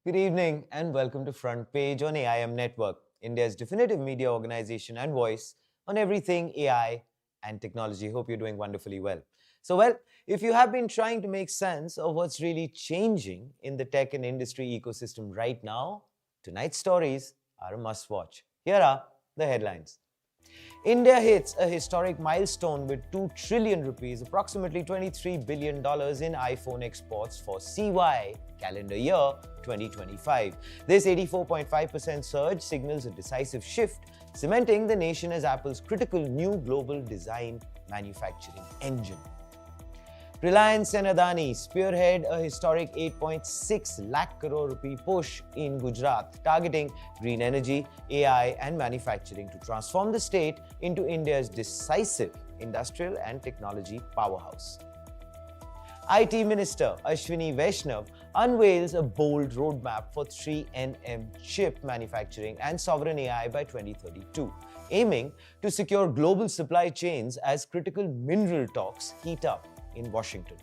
Good evening and welcome to Front Page on AIM Network, India's definitive media organization and voice on everything AI and technology. Hope you're doing wonderfully well. If you have been trying to make sense of what's really changing in the tech and industry ecosystem right now, tonight's stories are a must watch. Here are the headlines. India hits a historic milestone with 2 trillion rupees, approximately $23 billion in iPhone exports for CY calendar year 2025. This 84.5% surge signals a decisive shift, cementing the nation as Apple's critical new global design manufacturing engine. Reliance and Adani spearhead a historic 8.6 lakh crore rupee push in Gujarat, targeting green energy, AI, and manufacturing to transform the state into India's decisive industrial and technology powerhouse. IT Minister Ashwini Vaishnaw unveils a bold roadmap for 3nm chip manufacturing and sovereign AI by 2032, aiming to secure global supply chains as critical mineral talks heat up in Washington.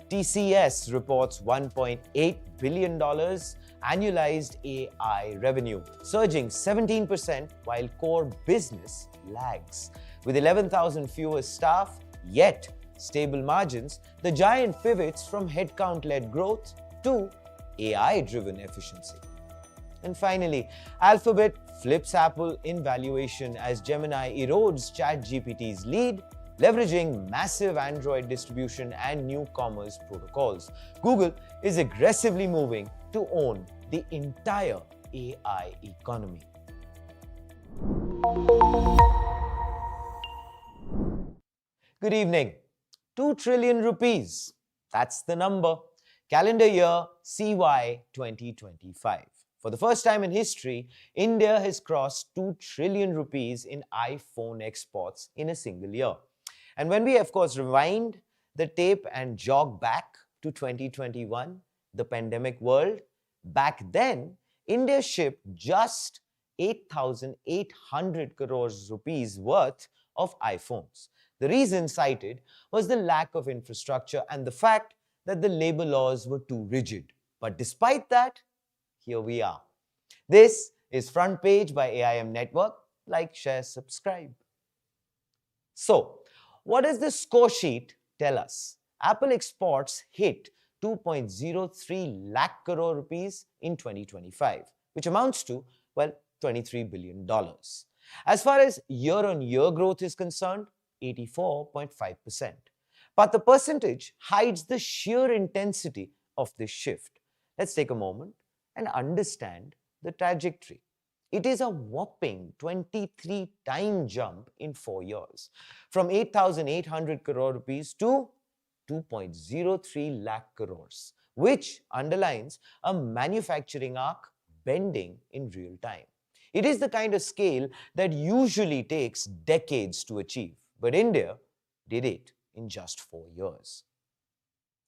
TCS reports $1.8 billion annualized AI revenue, surging 17% while core business lags. With 11,000 fewer staff, yet stable margins, the giant pivots from headcount-led growth to AI-driven efficiency. And finally, Alphabet flips Apple in valuation as Gemini erodes ChatGPT's lead, leveraging massive Android distribution and new commerce protocols. Google is aggressively moving to own the entire AI economy. Good evening. 2 trillion rupees. That's the number. Calendar year CY 2025. For the first time in history, India has crossed 2 trillion rupees in iPhone exports in a single year. And when we, of course, rewind the tape and jog back to 2021, the pandemic world, back then, India shipped just 8,800 crores rupees worth of iPhones. The reason cited was the lack of infrastructure and the fact that the labor laws were too rigid. But despite that, here we are. This is Front Page by AIM Network. Like, share, subscribe. So, what does the score sheet tell us? Apple exports hit 2.03 lakh crore rupees in 2025, which amounts to, $23 billion. As far as year-on-year growth is concerned, 84.5%. But the percentage hides the sheer intensity of this shift. Let's take a moment and understand the trajectory. It is a whopping 23-time jump in 4 years, from 8,800 crore rupees to 2.03 lakh crores, which underlines a manufacturing arc bending in real time. It is the kind of scale that usually takes decades to achieve, but India did it in just 4 years.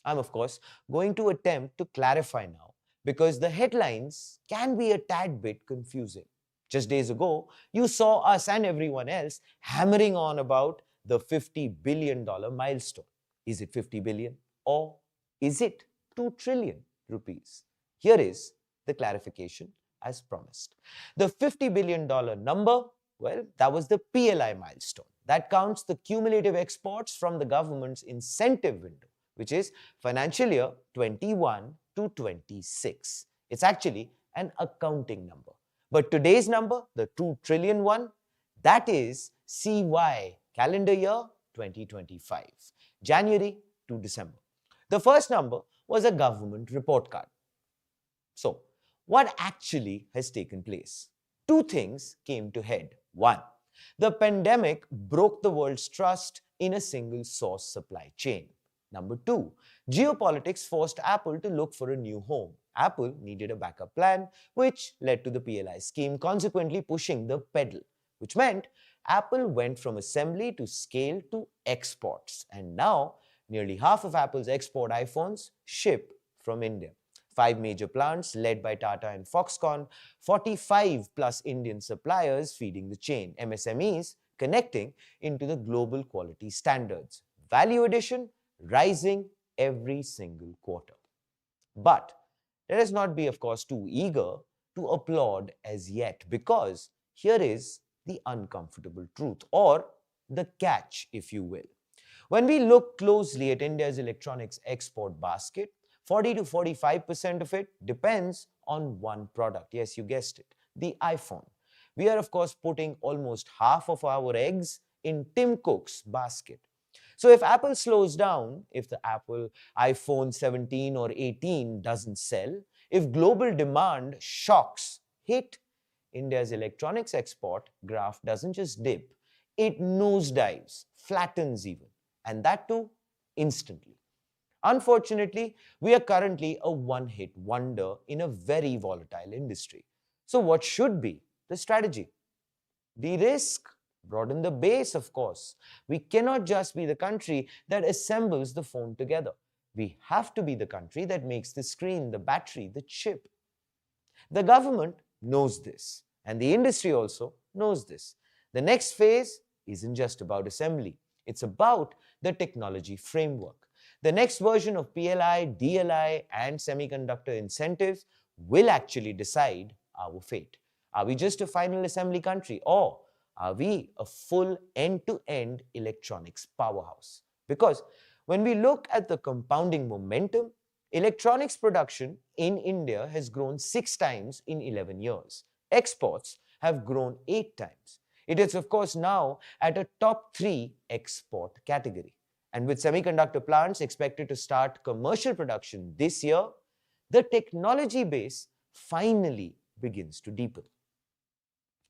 I'm, of course, going to attempt to clarify now, because the headlines can be a tad bit confusing. Just days ago, you saw us and everyone else hammering on about the $50 billion milestone. Is it 50 billion or is it 2 trillion rupees? Here is the clarification as promised. The $50 billion number, that was the PLI milestone. That counts the cumulative exports from the government's incentive window, which is financial year 21 to 26. It's actually an accounting number. But today's number, the 2 trillion one, that is CY, calendar year 2025, January to December. The first number was a government report card. So, what actually has taken place? Two things came to head. One, the pandemic broke the world's trust in a single source supply chain. Number two, geopolitics forced Apple to look for a new home. Apple needed a backup plan, which led to the PLI scheme, consequently pushing the pedal, which meant Apple went from assembly to scale to exports. And now, nearly half of Apple's export iPhones ship from India. 5 major plants led by Tata and Foxconn, 45 plus Indian suppliers feeding the chain, MSMEs connecting into the global quality standards. Value addition rising every single quarter. But let us not be, of course, too eager to applaud as yet, because here is the uncomfortable truth, or the catch, if you will. When we look closely at India's electronics export basket, 40 to 45% of it depends on one product. Yes, you guessed it, the iPhone. We are, of course, putting almost half of our eggs in Tim Cook's basket. So if Apple slows down, if the Apple iPhone 17 or 18 doesn't sell, if global demand shocks hit, India's electronics export graph doesn't just dip, it nosedives, flattens even, and that too instantly. Unfortunately, we are currently a one-hit wonder in a very volatile industry. So what should be the strategy? De-risk, broaden the base, of course. We cannot just be the country that assembles the phone together. We have to be the country that makes the screen, the battery, the chip. The government knows this, and the industry also knows this. The next phase isn't just about assembly, it's about the technology framework. The next version of PLI, DLI, and semiconductor incentives will actually decide our fate. Are we just a final assembly country, or are we a full end-to-end electronics powerhouse? Because when we look at the compounding momentum, electronics production in India has grown 6 times in 11 years. Exports have grown 8 times. It is, of course, now at a top 3 export category. And with semiconductor plants expected to start commercial production this year, the technology base finally begins to deepen.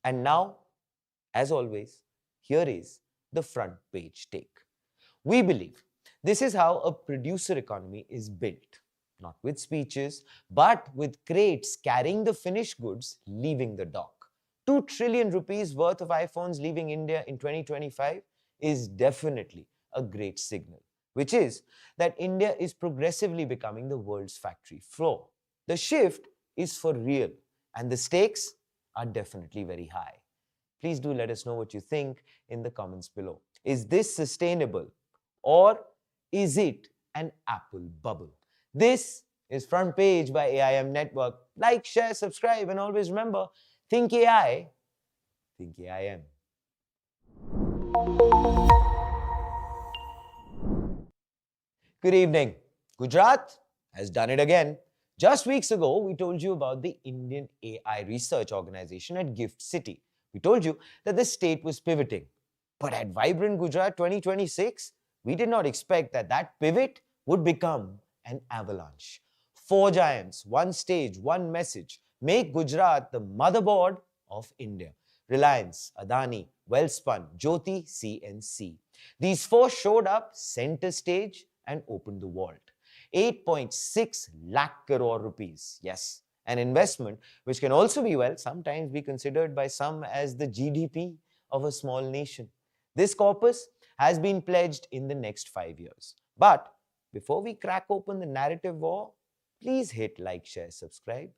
And now, as always, here is the front page take. We believe this is how a producer economy is built, not with speeches, but with crates carrying the finished goods leaving the dock. 2 trillion rupees worth of iPhones leaving India in 2025 is definitely a great signal, which is that India is progressively becoming the world's factory floor. The shift is for real, and the stakes are definitely very high. Please do let us know what you think in the comments below. Is this sustainable, or is it an Apple bubble? This is Front Page by AIM Network. Like, share, subscribe, and always remember, think AI, think AIM. Good evening. Gujarat has done it again. Just weeks ago, we told you about the Indian AI research organization at Gift City. We told you that the state was pivoting. But at Vibrant Gujarat 2026, we did not expect that that pivot would become an avalanche. 4 giants, 1 stage, 1 message make Gujarat the motherboard of India. Reliance, Adani, Wellspun, Jyoti, CNC. These 4 showed up center stage and opened the vault. 8.6 lakh crore rupees. Yes, an investment which can also be, well, sometimes be considered by some as the GDP of a small nation. This corpus has been pledged in the next 5 years. But before we crack open the narrative war, please hit like, share, subscribe.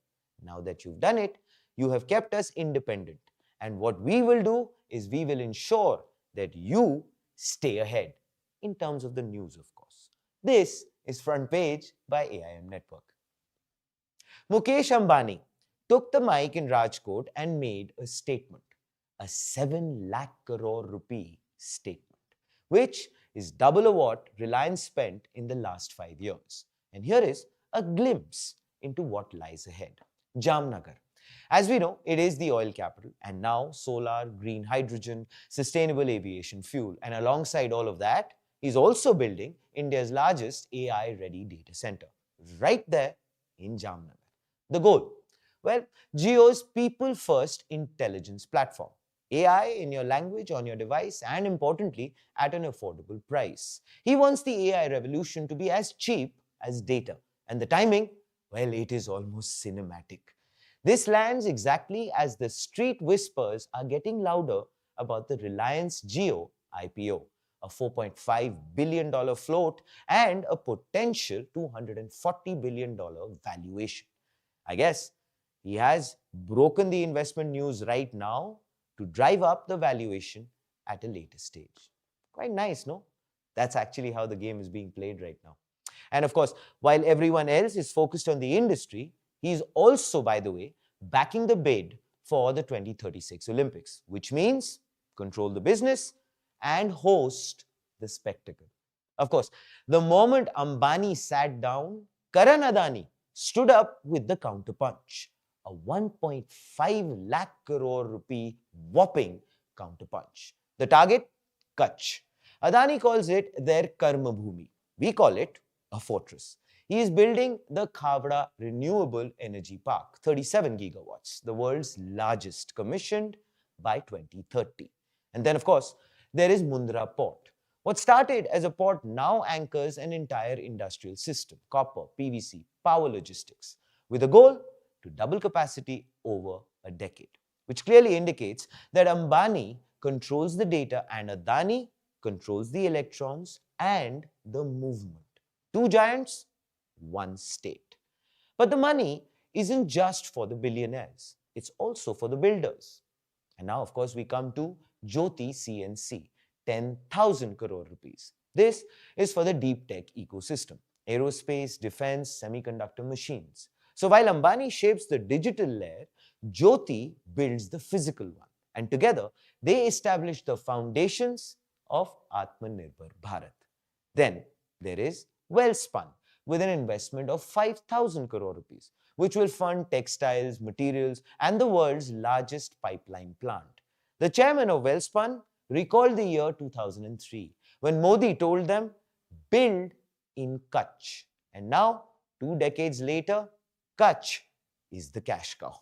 Now that you've done it, you have kept us independent. And what we will do is we will ensure that you stay ahead in terms of the news, of course. This is Front Page by AIM Network. Mukesh Ambani took the mic in Rajkot and made a statement, a 7 lakh crore rupee statement, which is double of what Reliance spent in the last 5 years. And here is a glimpse into what lies ahead. Jamnagar. As we know, it is the oil capital, and now solar, green hydrogen, sustainable aviation fuel. And alongside all of that, he's also building India's largest AI-ready data center, right there in Jamnagar. The goal? Well, Jio's people-first intelligence platform. AI in your language, on your device, and importantly, at an affordable price. He wants the AI revolution to be as cheap as data. And the timing? Well, it is almost cinematic. This lands exactly as the street whispers are getting louder about the Reliance Jio IPO, a $4.5 billion float and a potential $240 billion valuation. I guess he has broken the investment news right now to drive up the valuation at a later stage. Quite nice, no? That's actually how the game is being played right now. And of course, while everyone else is focused on the industry, He is also, by the way, backing the bid for the 2036 Olympics, which means control the business and host the spectacle. Of course, the moment Ambani sat down, Karan Adani stood up with the counterpunch, a 1.5 lakh crore rupee whopping counterpunch. The target? Kutch. Adani calls it their Karma Bhumi. We call it a fortress. He is building the Khavda Renewable Energy Park, 37 gigawatts, the world's largest, commissioned by 2030. And then, of course, there is Mundra Port. What started as a port now anchors an entire industrial system, copper, PVC, power logistics, with a goal to double capacity over a decade, which clearly indicates that Ambani controls the data and Adani controls the electrons and the movement. Two giants, one state. But the money isn't just for the billionaires, it's also for the builders. And now, of course, we come to Jyoti CNC, 10,000 crore rupees. This is for the deep tech ecosystem, aerospace, defense, semiconductor machines. So while Ambani shapes the digital layer, Jyoti builds the physical one. And together, they establish the foundations of Atmanirbhar Bharat. Then there is Wellspun, with an investment of 5,000 crore rupees, which will fund textiles, materials, and the world's largest pipeline plant. The chairman of Wellspun recalled the year 2003, when Modi told them, build in Kutch. And now, 2 decades later, Kutch is the cash cow.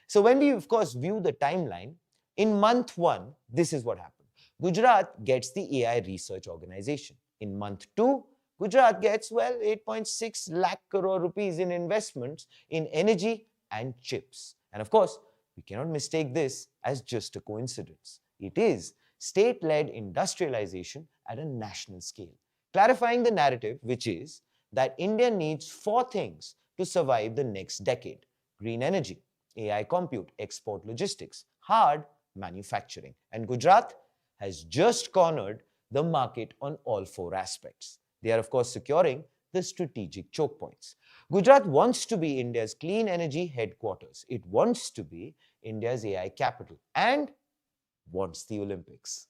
So when we, of course, view the timeline, in month 1, this is what happened. Gujarat gets the AI Research Organization. In month 2, Gujarat gets, well, 8.6 lakh crore rupees in investments in energy and chips. And of course, we cannot mistake this as just a coincidence. It is state-led industrialization at a national scale, clarifying the narrative, which is that India needs 4 things to survive the next decade: green energy, AI compute, export logistics, hard manufacturing. And Gujarat has just cornered the market on all 4 aspects. They are, of course, securing the strategic choke points. Gujarat wants to be India's clean energy headquarters. It wants to be India's AI capital and wants the Olympics.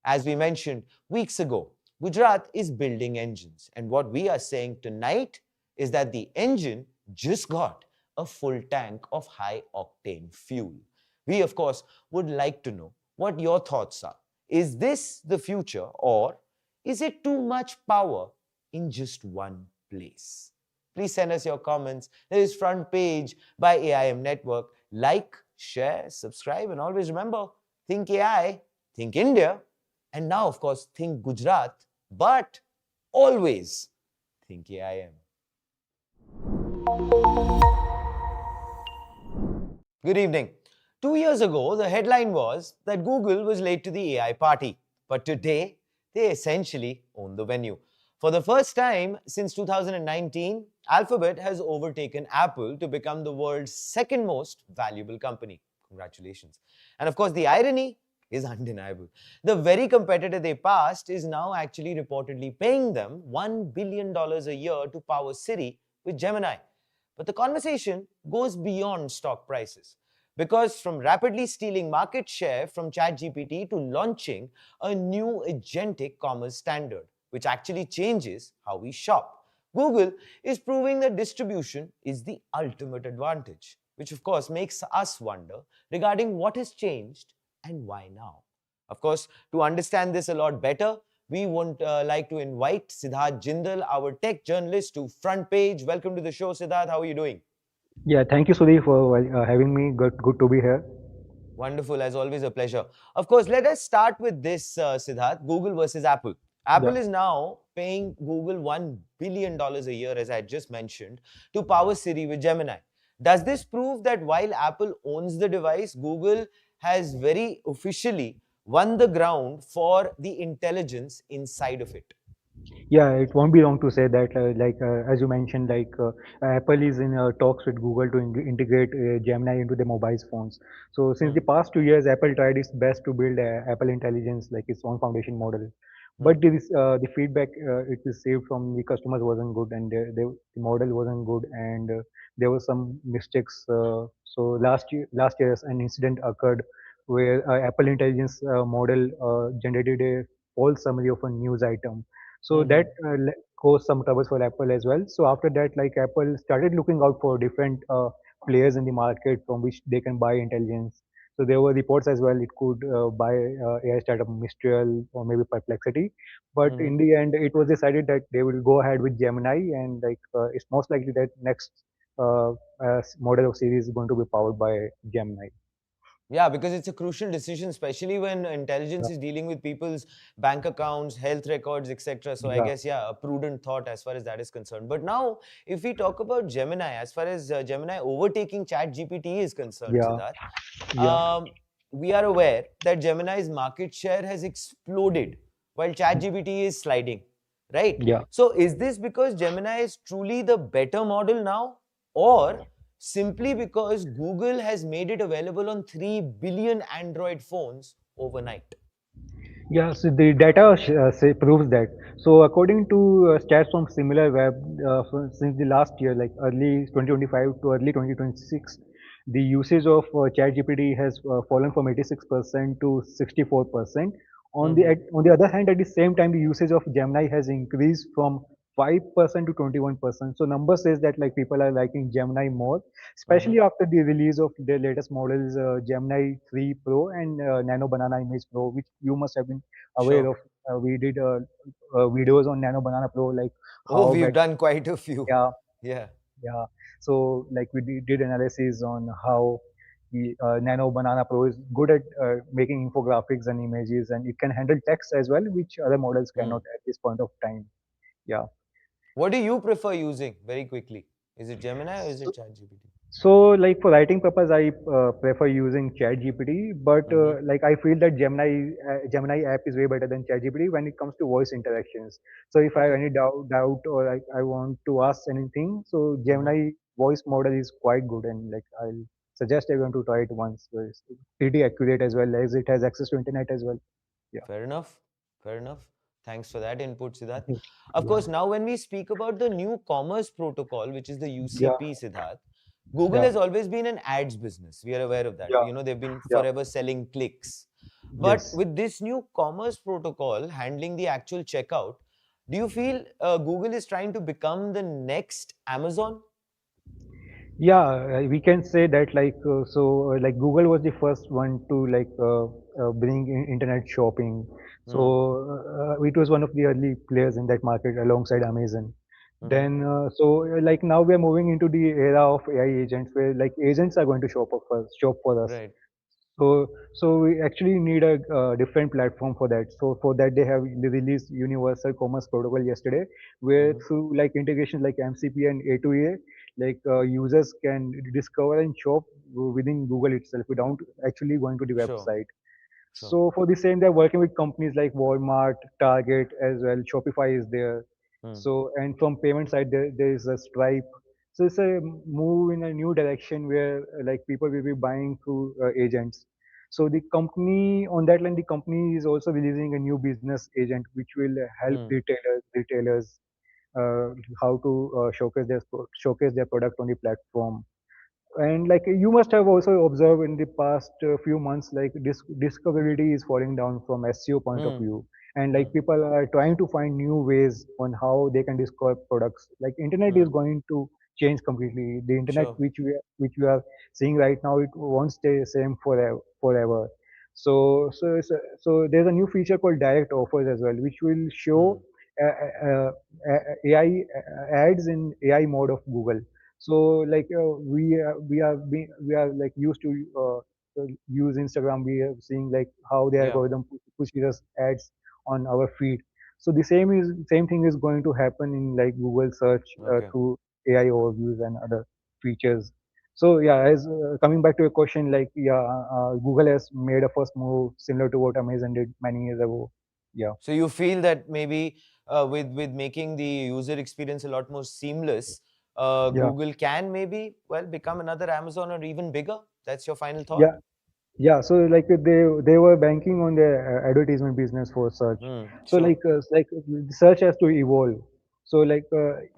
As we mentioned weeks ago, Gujarat is building engines. And what we are saying tonight is that the engine just got a full tank of high-octane fuel. We, of course, would like to know what your thoughts are. Is this the future, or is it too much power in just one place? Please send us your comments. There is Front Page by AIM Network. Like, share, subscribe, and always remember, think AI, think India, and now, of course, think Gujarat, but always think AIM. Good evening. 2 years ago, the headline was that Google was late to the AI party. But today, they essentially own the venue. For the first time since 2019, Alphabet has overtaken Apple to become the world's second most valuable company. Congratulations. And of course, the irony is undeniable. The very competitor they passed is now actually reportedly paying them $1 billion a year to power Siri with Gemini. But the conversation goes beyond stock prices. Because from rapidly stealing market share from ChatGPT to launching a new agentic commerce standard, which actually changes how we shop, Google is proving that distribution is the ultimate advantage, which of course makes us wonder regarding what has changed and why now. Of course, to understand this a lot better, we would like to invite Siddharth Jindal, our tech journalist, to Front Page. Welcome to the show, Siddharth. How are you doing? Yeah, thank you, Sudhi, for having me. Good to be here. Wonderful, as always, a pleasure. Of course, let us start with this, Siddharth, Google versus Apple. Yeah, Apple is now paying Google $1 billion a year, as I just mentioned, to power Siri with Gemini. Does this prove that while Apple owns the device, Google has very officially won the ground for the intelligence inside of it? yeah, it won't be wrong to say that, as you mentioned, Apple is in talks with Google to integrate Gemini into the mobile phones. So since Hmm. the past 2 years, Apple tried its best to build Apple Intelligence, like its own foundation model. Hmm. But the feedback it received from the customers wasn't good, and the model wasn't good, and there were some mistakes. So last year, an incident occurred where Apple Intelligence model generated a false summary of a news item. So that Mm-hmm. caused some troubles for Apple as well. So after that, like Apple started looking out for different players in the market from which they can buy intelligence. So there were reports as well. It could buy AI startup Mistral or maybe Perplexity, but Mm-hmm. in the end, it was decided that they will go ahead with Gemini, and like it's most likely that next uh, model of series is going to be powered by Gemini. Yeah, because it's a crucial decision, especially when intelligence Yeah, is dealing with people's bank accounts, health records, etc. So I yeah, guess, yeah, a prudent thought as far as that is concerned. But now, if we talk about Gemini, as far as Gemini overtaking Chat GPT is concerned, yeah, Siddharth, yeah, we are aware that Gemini's market share has exploded while ChatGPT is sliding, right? yeah. So, is this because Gemini is truly the better model now, or simply because Google has made it available on 3 billion Android phones overnight? Yeah, so the data proves that. So according to stats from SimilarWeb, since the last year, like early 2025 to early 2026, the usage of ChatGPT has fallen from 86% to 64%. Mm-hmm. On the other hand, at the same time, the usage of Gemini has increased from 5% to 21%. So number says that like people are liking Gemini more, Mm-hmm. especially after the release of the latest models, Gemini 3 Pro and Nano Banana Image Pro, which you must have been aware Sure. of. We did videos on Nano Banana Pro, like Oh, how we've better. done quite a few. Yeah, Yeah. yeah. So like we did analysis on how the Nano Banana Pro is good at making infographics and images, and it can handle text as well, which other models Hmm. cannot at this point of time. Yeah. What do you prefer using very quickly? Is it Gemini or is it ChatGPT? So, like for writing purpose, I prefer using ChatGPT, but Mm-hmm. like I feel that Gemini app is way better than ChatGPT when it comes to voice interactions. So, if I have Okay. any doubt or I want to ask anything, so Mm-hmm. Gemini voice model is quite good, and like I'll suggest everyone to try it once. So it's pretty accurate as well as it has access to internet as well. Yeah, Fair enough. Fair enough. Thanks for that input, Siddharth. Of yeah, course, now when we speak about the new commerce protocol, which is the yeah, UCP, Siddharth, Google yeah, has always been an ads business. We are aware of that. yeah, They've been yeah. forever selling clicks. But Yes. with this new commerce protocol handling the actual checkout, do you feel Google is trying to become the next Amazon? Yeah, we can say that like Google was the first one to bring in internet shopping. So Hmm. it was one of the early players in that market alongside Amazon. Mm-hmm. Like now we are moving into the era of AI agents where like agents are going to shop for us. Right. So we actually need a different platform for that. So for that they released Universal Commerce Protocol yesterday, where Mm-hmm. through like integration like MCP and A2A, users can discover and shop within Google itself without actually going to the Sure. website. Sure. So for the same, they're working with companies like Walmart, Target as well. Shopify is there. Hmm. So and from payment side, there is a Stripe. So it's a move in a new direction where like people will be buying through agents. So the company on that line, the company is also releasing a new business agent which will help Hmm. retailers how to showcase their product on the platform. And like you must have also observed in the past few months, like discoverability is falling down from SEO point of Hmm. view, and Hmm. like people are trying to find new ways on how they can discover products. Like internet Hmm. is going to change completely. The internet Sure. which we are seeing right now, it won't stay same forever. So there's a new feature called direct offers as well, which will show Hmm. AI ads in AI mode of Google. So we are like used to use Instagram. We are seeing like how the Yeah. algorithm pushes us ads on our feed. So the same thing is going to happen in like Google search Okay. through AI overviews and other features. So yeah, as coming back to your question, like yeah, Google has made a first move similar to what Amazon did many years ago. Yeah, So you feel that maybe with making the user experience a lot more seamless, yeah, Google can maybe become another Amazon or even bigger. That's your final thought. yeah. Yeah, so like they were banking on their advertisement business for search. Hmm. So Sure. search has to evolve. So like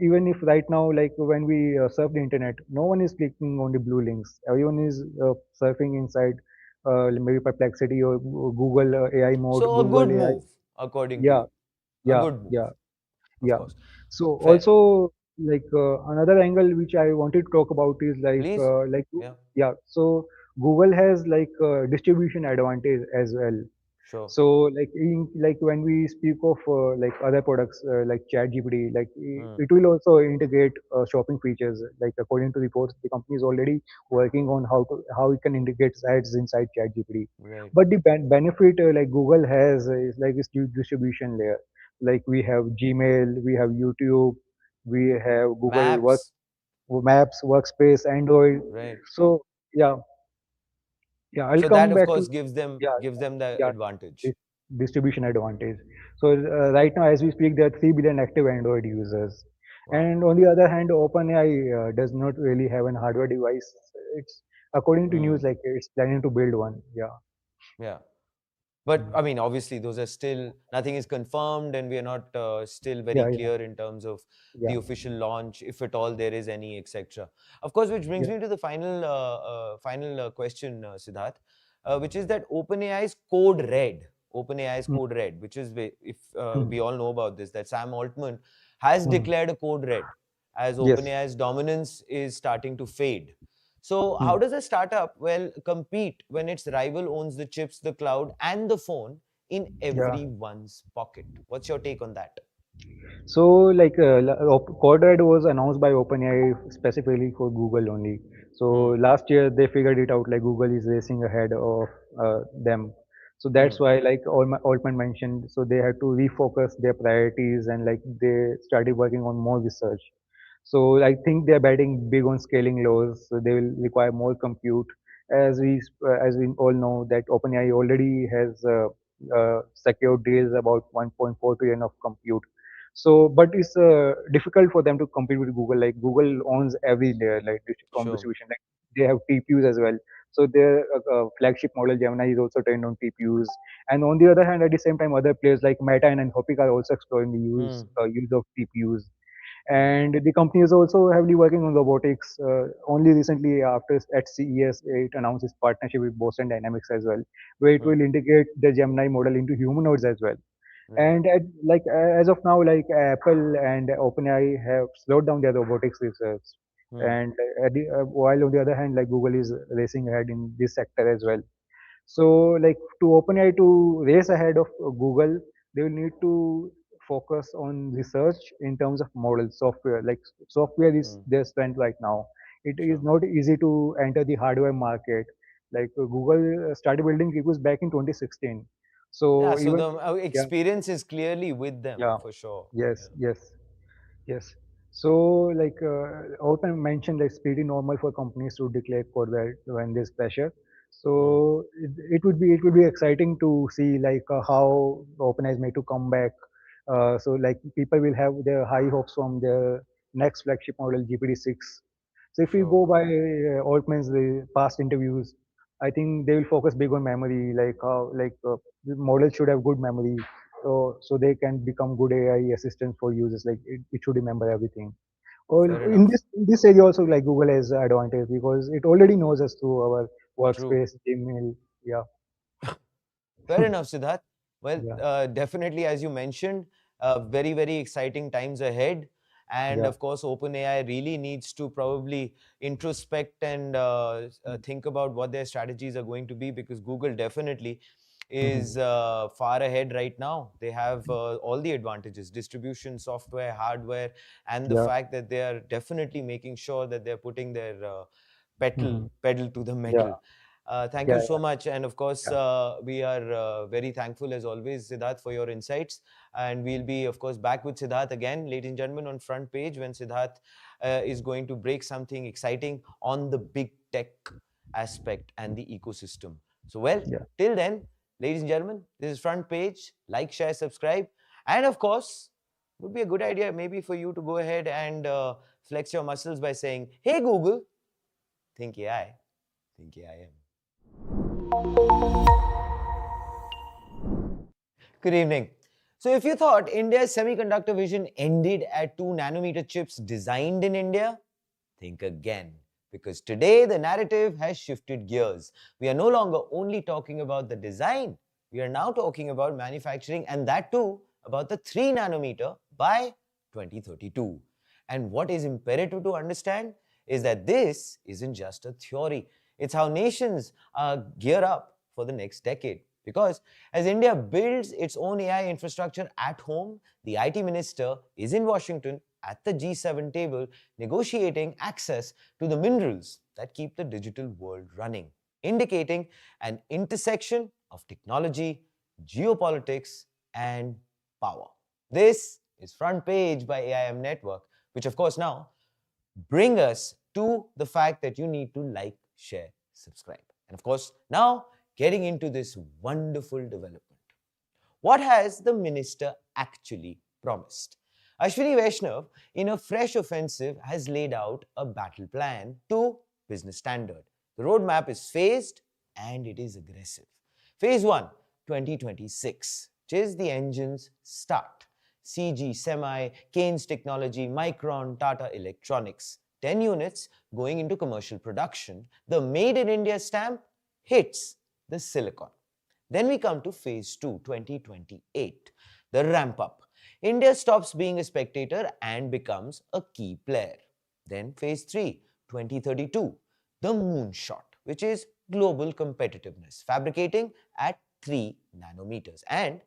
even if right now, like when we surf the internet, no one is clicking on the blue links. Everyone is surfing inside maybe Perplexity or Google AI mode, So a Google good AI. move, according to Yeah, you. A yeah, good move, yeah, of yeah. course. So Fair. also like another angle which I wanted to talk about is Please. like Yeah, yeah. So Google has like distribution advantage as well. sure. So like when we speak of like other products like ChatGPT, like Hmm. it will also integrate shopping features. Like according to reports, the company is already working on how it can integrate ads inside ChatGPT. Right. But the benefit like Google has is like this distribution layer. Like we have Gmail, we have YouTube, we have Google Work Maps. Maps, Workspace, Android. Right. So yeah, yeah, I'll So that, come of back to course, gives them yeah, gives them the yeah, advantage. dis- distribution advantage. So right now, as we speak, there are 3 billion active Android users, Wow. and on the other hand, OpenAI does not really have an hardware device. It's according to news Hmm. like it's planning to build one. Yeah, Yeah. But mm. I mean, obviously, those are still nothing is confirmed, and we are not still very Yeah, yeah, clear in terms of the yeah, official launch, if at all there is any, etc. Of course, which brings yeah. me to the final question, Siddharth, which is that OpenAI's code red, OpenAI's Mm, code red, which is if mm, we all know about this, that Sam Altman has mm. declared a code red as Yes. OpenAI's dominance is starting to fade. So, how Mm. does a startup well compete when its rival owns the chips, the cloud, and the phone in Yeah. everyone's pocket? What's your take on that? So, like, Corded was announced by OpenAI specifically for Google only. So Hmm. last year they figured it out. Like Google is racing ahead of them. So Hmm. that's why, like Altman mentioned, so they had to refocus their priorities and like they started working on more research. So I think they're betting big on scaling laws. So they will require more compute. As we all know that OpenAI already has secured deals about 1.4 trillion of compute. So, but it's difficult for them to compete with Google. Like Google owns every layer, like from Sure. distribution. Like they have TPUs as well. So their flagship model Gemini is also trained on TPUs. And on the other hand, at the same time, other players like Meta and Anthropic are also exploring the Hmm. use of TPUs. Hmm. And the company is also heavily working on robotics. Only recently, after at CES, it announced its partnership with Boston Dynamics as well, where it Hmm. will integrate the Gemini model into humanoids as well. Right. And as of now, like Apple and OpenAI have slowed down their robotics research, Hmm. and while on the other hand, like Google is racing ahead in this sector as well. So, like to OpenAI to race ahead of Google, they will need to focus on research in terms of models, software. Like software is Hmm. their strength right now. It is Sure. not easy to enter the hardware market. Like Google started building GPUs back in 2016. Yeah. So So even the yeah, experience is clearly with them yeah, for sure. yes, Yeah. yes. Yes. So, like, Oughton mentioned, that it's pretty normal for companies to declare code red when there's pressure. Hmm. So, it would be exciting to see like how OpenAI is made to come back. So, like, people will have their high hopes from their next flagship model, GPT-6. So, if we Sure. go by Altman's past interviews, I think they will focus big on memory, like how the models should have good memory, so they can become good AI assistants for users. Like it should remember everything. Or Fair in enough. this area also, like Google has advantage because it already knows us through our True. workspace, Gmail. Yeah, Fair enough, Siddharth. Well, yeah, definitely, as you mentioned, very, very exciting times ahead. And yeah, of course, OpenAI really needs to probably introspect and think about what their strategies are going to be, because Google definitely mhm, is far ahead right now. They have all the advantages: distribution, software, hardware, and the yeah, fact that they are definitely making sure that they're putting their mhm, pedal to the yeah, metal. Thank you yeah, so much. And of course, yeah, we are very thankful as always, Siddharth, for your insights. And we'll be, of course, back with Siddharth again, ladies and gentlemen, on front page when Siddharth is going to break something exciting on the big tech aspect and the ecosystem. So, well, yeah, till then, ladies and gentlemen, this is front page. Like, share, subscribe. And of course, would be a good idea maybe for you to go ahead and flex your muscles by saying, "Hey, Google, think AI, think AI am." Good evening. So if you thought India's semiconductor vision ended at 2 nanometer chips designed in India, think again. Because today the narrative has shifted gears. We are no longer only talking about the design, we are now talking about manufacturing, and that too about the 3 nanometer by 2032. And what is imperative to understand is that this isn't just a theory, it's how nations gear up for the next decade. Because as India builds its own AI infrastructure at home, the IT minister is in Washington at the G7 table negotiating access to the minerals that keep the digital world running, indicating an intersection of technology, geopolitics, and power. This is Front Page by AIM Network, which of course now bring us to the fact that you need to like, share, subscribe. And of course, now getting into this wonderful development. What has the minister actually promised? Ashwini Vaishnaw, in a fresh offensive, has laid out a battle plan to business standard. The roadmap is phased and it is aggressive. Phase 1, 2026, which is the engine's start. CG Semi, Keynes Technology, Micron, Tata Electronics. 10 units going into commercial production. The Made in India stamp hits the silicon. Then we come to phase 2, 2028, the ramp up. India stops being a spectator and becomes a key player. Then phase 3, 2032, the moonshot, which is global competitiveness, fabricating at 3 nanometers. And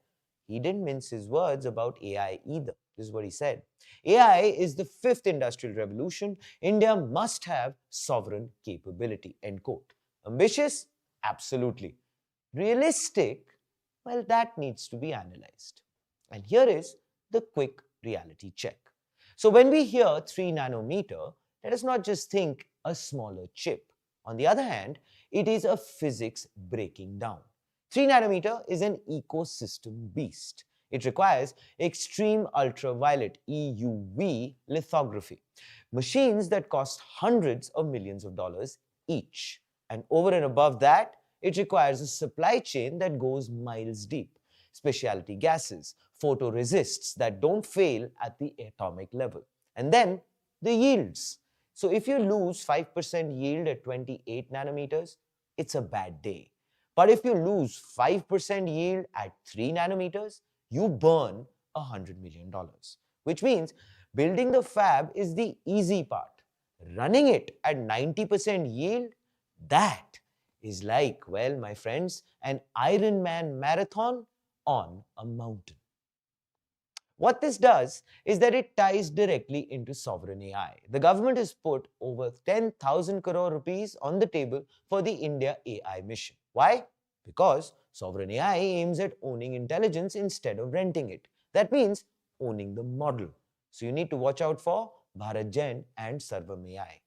he didn't mince his words about AI either. This is what he said. AI is the fifth industrial revolution. India must have sovereign capability, end quote. Ambitious? Absolutely. Realistic? Well, that needs to be analyzed. And here is the quick reality check. So when we hear 3 nanometer, let us not just think a smaller chip. On the other hand, it is a physics breaking down. 3 nanometer is an ecosystem beast. It requires extreme ultraviolet EUV lithography, machines that cost hundreds of millions of dollars each. And over and above that, it requires a supply chain that goes miles deep, specialty gases, photoresists that don't fail at the atomic level. And then the yields. So if you lose 5% yield at 28 nanometers, it's a bad day. But if you lose 5% yield at 3 nanometers, you burn $100 million, which means building the fab is the easy part. Running it at 90% yield, that is like, well, my friends, an Ironman marathon on a mountain. What this does is that it ties directly into sovereign AI. The government has put over 10,000 crore rupees on the table for the India AI mission. Why? Because sovereign AI aims at owning intelligence instead of renting it. That means owning the model. So you need to watch out for Bharat Gen and Sarvam AI.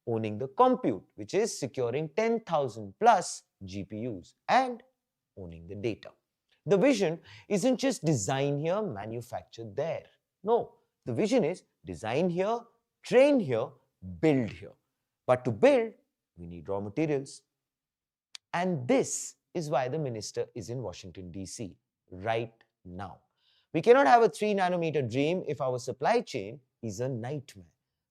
Owning the compute, which is securing 10,000 plus GPUs, and owning the data. The vision isn't just design here, manufactured there. No, the vision is design here, train here, build here. But to build, we need raw materials. And this is why the minister is in Washington, D.C. right now. We cannot have a 3 nanometer dream if our supply chain is a nightmare.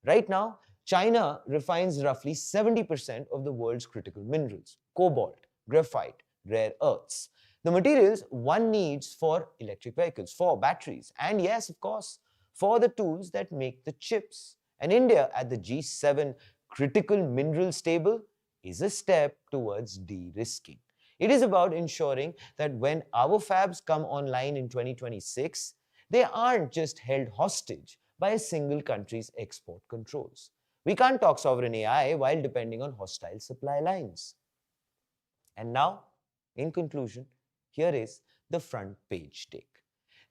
Right now, China refines roughly 70% of the world's critical minerals: cobalt, graphite, rare earths. The materials one needs for electric vehicles, for batteries, and yes, of course, for the tools that make the chips. And India at the G7 critical minerals table is a step towards de-risking. It is about ensuring that when our fabs come online in 2026, they aren't just held hostage by a single country's export controls. We can't talk sovereign AI while depending on hostile supply lines. And now, in conclusion, here is the front page take.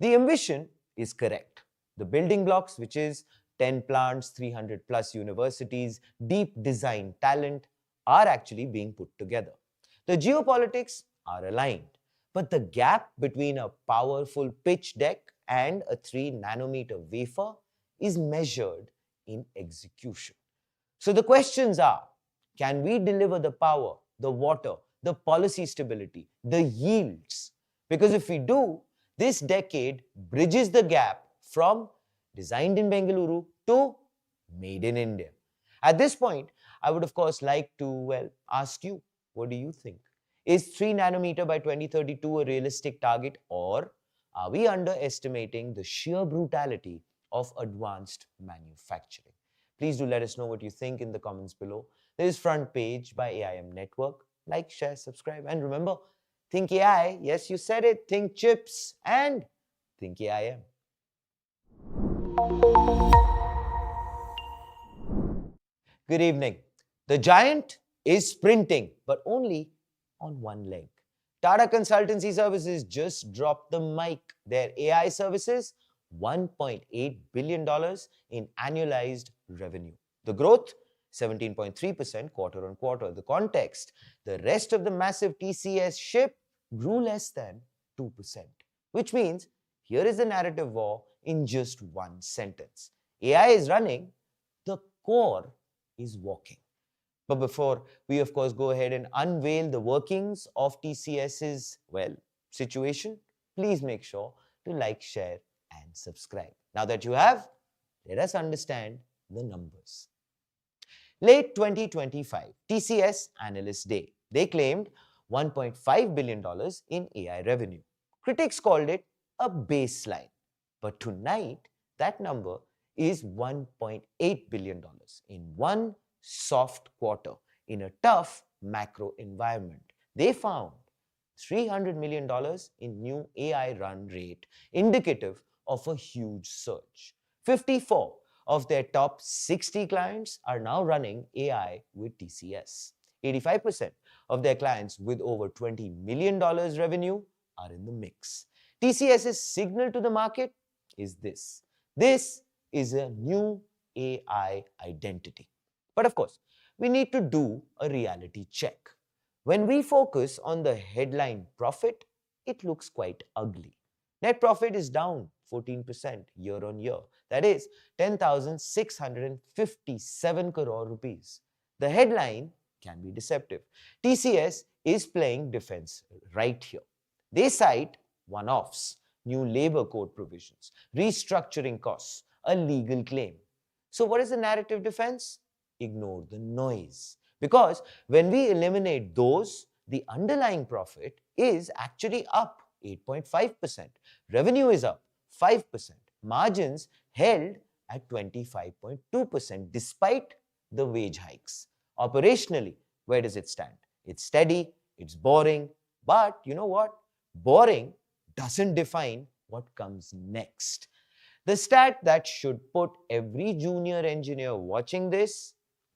The ambition is correct. The building blocks, which is 10 plants, 300 plus universities, deep design talent, are actually being put together. The geopolitics are aligned, but the gap between a powerful pitch deck and a 3 nanometer wafer is measured in execution. So the questions are, can we deliver the power, the water, the policy stability, the yields? Because if we do, This decade bridges the gap from designed in Bengaluru to made in India. At this point, I would of course like to, well, ask you, what do you think? Is 3 nanometer by 2032 a realistic target, or are we underestimating the sheer brutality of advanced manufacturing? Please do let us know what you think in the comments below. There is Front Page by AIM Network. Like, share, subscribe, and remember, think AI, yes, you said it, think chips, and think AIM. Good evening. The giant is sprinting, but only on one leg. Tata Consultancy Services just dropped the mic. Their AI services, $1.8 billion in annualized revenue. The growth, 17.3% quarter on quarter. The context, the rest of the massive TCS ship grew less than 2%, which means here is the narrative war in just one sentence. AI is running, the core is walking. But before we, of course, go ahead and unveil the workings of TCS's, well, situation, please make sure to like, share, and subscribe. Now that you have, let us understand the numbers. Late 2025, TCS Analyst Day, they claimed $1.5 billion in AI revenue. Critics called it a baseline. But tonight, that number is $1.8 billion in one soft quarter in a tough macro environment. They found $300 million in new AI run rate, indicative of a huge surge. 54 of their top 60 clients are now running AI with TCS. 85% of their clients with over $20 million revenue are in the mix. TCS's signal to the market is this. This is a new AI identity. But of course, we need to do a reality check. When we focus on the headline profit, it looks quite ugly. Net profit is down 14% year on year. That is 10,657 crore rupees. The headline can be deceptive. TCS is playing defense right here. They cite one-offs, new labor code provisions, restructuring costs, a legal claim. So what is the narrative defense? Ignore the noise. Because when we eliminate those, the underlying profit is actually up 8.5%. Revenue is up 5%. Margins held at 25.2% despite the wage hikes. Operationally, where does it stand? It's steady, it's boring, but you know what? Boring doesn't define what comes next. The stat that should put every junior engineer watching this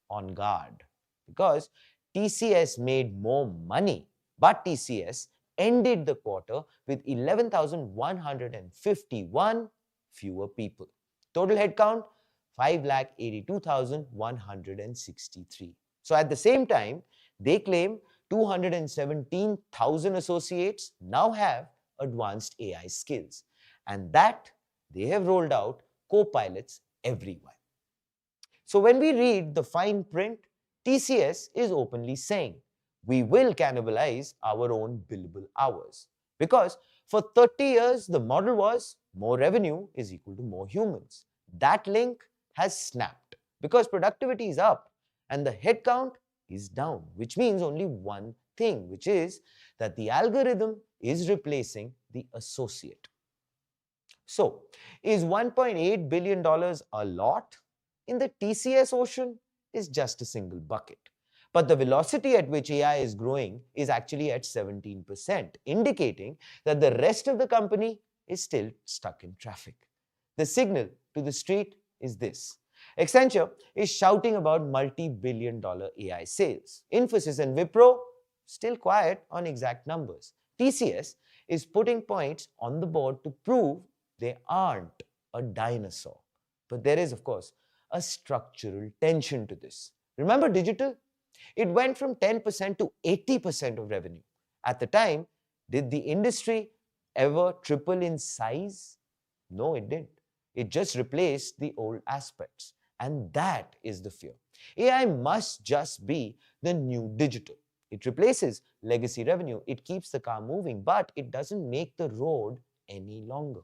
on guard, because TCS made more money, but TCS ended the quarter with 11,151 fewer people. Total headcount, 5,82,163. So at the same time, they claim 217,000 associates now have advanced AI skills, and that they have rolled out co-pilots everywhere. So when we read the fine print, TCS is openly saying, we will cannibalize our own billable hours. Because for 30 years, the model was more revenue is equal to more humans. That link has snapped because productivity is up and the headcount is down, which means only one thing, which is that the algorithm is replacing the associate. So, is $1.8 billion a lot? In the TCS ocean is just a single bucket. But the velocity at which AI is growing is actually at 17%, indicating that the rest of the company is still stuck in traffic. The signal to the street is this. Accenture is shouting about multi-billion-dollar AI sales. Infosys and Wipro still quiet on exact numbers. TCS is putting points on the board to prove they aren't a dinosaur. But there is, of course, a structural tension to this. Remember digital? It went from 10% to 80% of revenue. At the time, did the industry ever triple in size? No, it didn't. It just replaced the old aspects. And that is the fear. AI must just be the new digital. It replaces legacy revenue. It keeps the car moving, but it doesn't make the road any longer.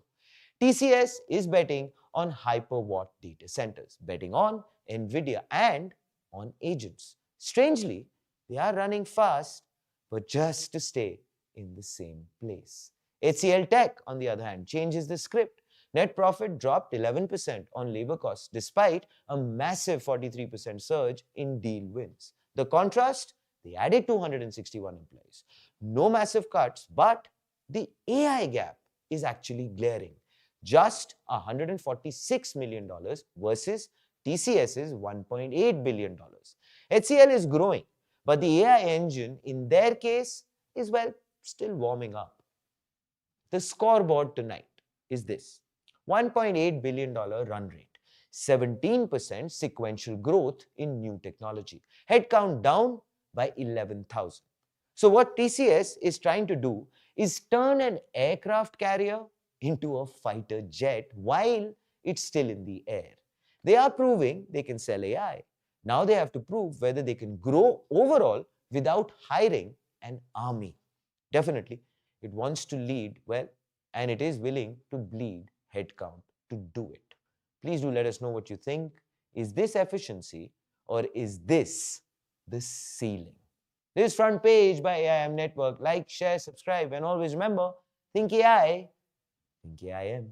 TCS is betting on hyperwatt data centers, betting on Nvidia and on agents. Strangely, they are running fast, but just to stay in the same place. HCL Tech, on the other hand, changes the script. Net profit dropped 11% on labor costs despite a massive 43% surge in deal wins. The contrast, they added 261 employees. No massive cuts, but the AI gap is actually glaring. Just $146 million versus TCS's $1.8 billion. HCL is growing, but the AI engine in their case is, well, still warming up. The scoreboard tonight is this: $1.8 billion run rate, 17% sequential growth in new technology, headcount down by 11,000. So, what TCS is trying to do is turn an aircraft carrier into a fighter jet while it's still in the air. They are proving they can sell AI. Now they have to prove whether they can grow overall without hiring an army. Definitely, it wants to lead well, and it is willing to bleed headcount to do it. Please do let us know what you think. Is this efficiency or is this the ceiling? This front page by AIM Network. Like, share, subscribe, and always remember, think AI, think AIM.